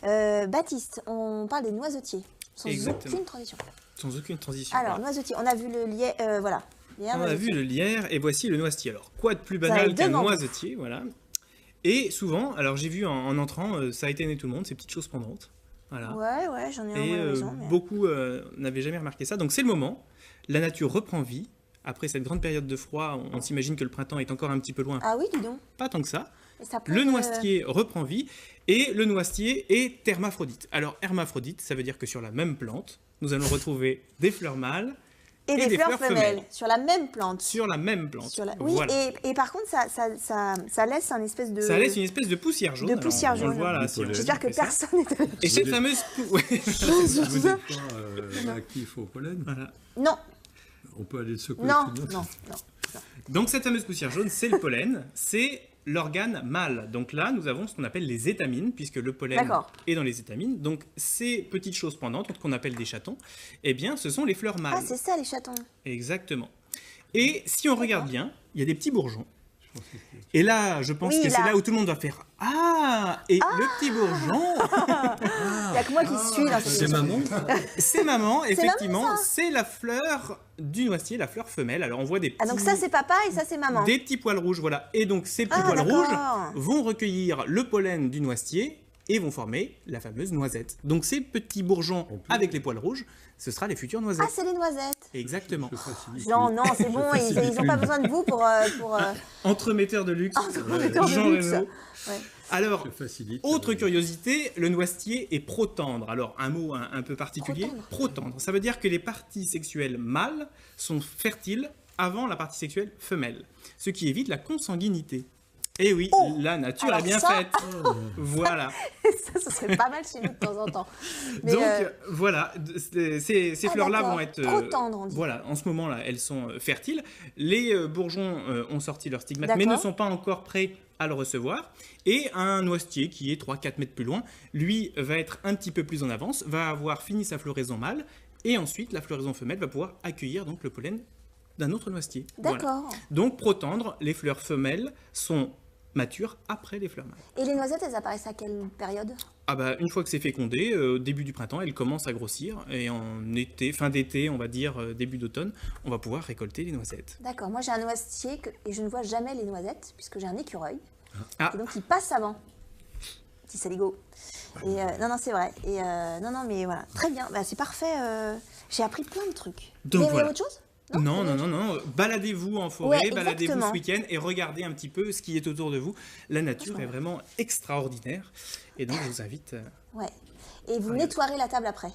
Baptiste, on parle des noisetiers, sans Exactement. aucune transition. Sans aucune transition. Alors, voilà. noisetier, on a vu le lierre, voilà. Lierre, On a noisetier. vu le lierre et voici le noisetier. Alors, quoi de plus Ça banal avait deux qu'un membres. noisetier, voilà. Et souvent, alors j'ai vu en entrant, ça a étonné tout le monde, ces petites choses pendantes. Voilà. Ouais, j'en ai un Et à la maison. Mais... beaucoup n'avaient jamais remarqué ça. Donc c'est le moment, la nature reprend vie. Après cette grande période de froid, on s'imagine que le printemps est encore un petit peu loin. Ah oui, dis donc. Pas tant que ça. Et ça Le noisetier reprend vie et le noisetier est hermaphrodite. Alors hermaphrodite, ça veut dire que sur la même plante, nous allons retrouver des fleurs mâles Et des fleurs femelles sur la même plante. sur la même plante. Oui, Voilà. et par contre, ça laisse un espèce de... Ça laisse une espèce de poussière jaune. De Alors, poussière on jaune. le voit là, si on J'espère que fait ça. personne n'est... Et cette Vous fameuse... Ouais. Vous n'êtes pas réactif au pollen? Voilà. Non, On peut aller le secouer. non, tout le monde. non. Donc cette fameuse poussière jaune, c'est le pollen, c'est l'organe mâle. Donc là, nous avons ce qu'on appelle les étamines, puisque le pollen D'accord. est dans les étamines. Donc ces petites choses pendantes, qu'on appelle des chatons, eh bien, ce sont les fleurs mâles. Ah, c'est ça, les chatons. Exactement. Et si on regarde bien, il y a des petits bourgeons. Et là, je pense Oui, que c'est là. là où tout le monde va faire « Ah !» Et le petit bourgeon, Il n'y a que moi qui suis dans cette C'est émission. maman? c'est maman, effectivement, maman, ça. c'est la fleur du noisetier, la fleur femelle. Alors on voit des petits... Ah, donc ça, c'est papa et ça, c'est maman. Des petits poils rouges, voilà. Et donc ces petits Ah, poils d'accord. rouges vont recueillir le pollen du noisetier et vont former la fameuse noisette. Donc ces petits bourgeons avec les poils rouges, ce sera les futures noisettes. Ah, c'est les noisettes. Exactement. Je facilite. Non, c'est bon, ils n'ont pas besoin de vous pour... Entremetteur de luxe, Entremetteur de Jean luxe. Reno. Ouais. Alors, Je facilite. autre curiosité, le noisetier est protendre. Alors, un mot un peu particulier. Protendre. Ça veut dire que les parties sexuelles mâles sont fertiles avant la partie sexuelle femelle, ce qui évite la consanguinité. Et oui, Oh, la nature alors est bien ça- faite. Voilà. Ça, ce serait pas mal chez nous de temps en temps. Mais, Donc voilà, ces fleurs-là d'accord. vont être... Protendre, on dit. Voilà, en ce moment-là, elles sont fertiles. Les bourgeons ont sorti leurs stigmates, mais ne D'accord. sont pas encore prêts à le recevoir. Et un noisetier qui est 3-4 mètres plus loin, lui va être un petit peu plus en avance, va avoir fini sa floraison mâle, et ensuite la floraison femelle va pouvoir accueillir donc le pollen d'un autre noisetier. D'accord. Voilà. Donc protendre, les fleurs femelles sont matures après les fleurs mâles. Et les noisettes, elles apparaissent à quelle période? Ah bah, une fois que c'est fécondé, au début du printemps, elles commencent à grossir et en été, fin d'été, on va dire début d'automne, on va pouvoir récolter les noisettes. D'accord. Moi, j'ai un noisetier et je ne vois jamais les noisettes puisque j'ai un écureuil. Ah. Et donc, il passe avant. Petit saligo. Et non, c'est vrai. Et non, mais voilà. Très bien. Bah, c'est parfait. J'ai appris plein de trucs. Donc Vous avez voilà. autre chose? Non, baladez-vous en forêt, Ouais, baladez-vous exactement. ce week-end et regardez un petit peu ce qui est autour de vous. La nature est vraiment extraordinaire et donc je vous invite... Ouais. Et vous nettoierez la table après.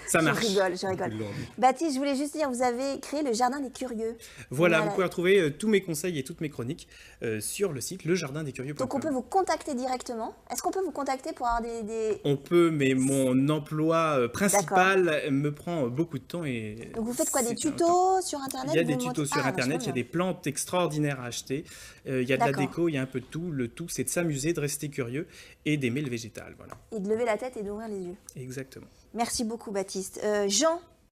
Ça marche. Je rigole. Baptiste, je voulais juste dire, vous avez créé le Jardin des Curieux. Voilà, Voilà. vous pouvez retrouver tous mes conseils et toutes mes chroniques sur le site lejardindescurieux.com. Donc on peut vous contacter directement. Est-ce qu'on peut vous contacter pour avoir des... On peut, mais mon emploi principal me prend beaucoup de temps. Et Donc vous faites quoi? Des c'est un tutos sur Internet? Il y a vous des montrez- tutos sur Ah, Internet, il y a des plantes extraordinaires à acheter, il y a de la D'accord. déco, il y a un peu de tout. Le tout, c'est de s'amuser, de rester curieux et d'aimer le végétal. Voilà, Et de lever la tête et d'ouvrir les yeux. exactement. Merci beaucoup, Baptiste. Jean,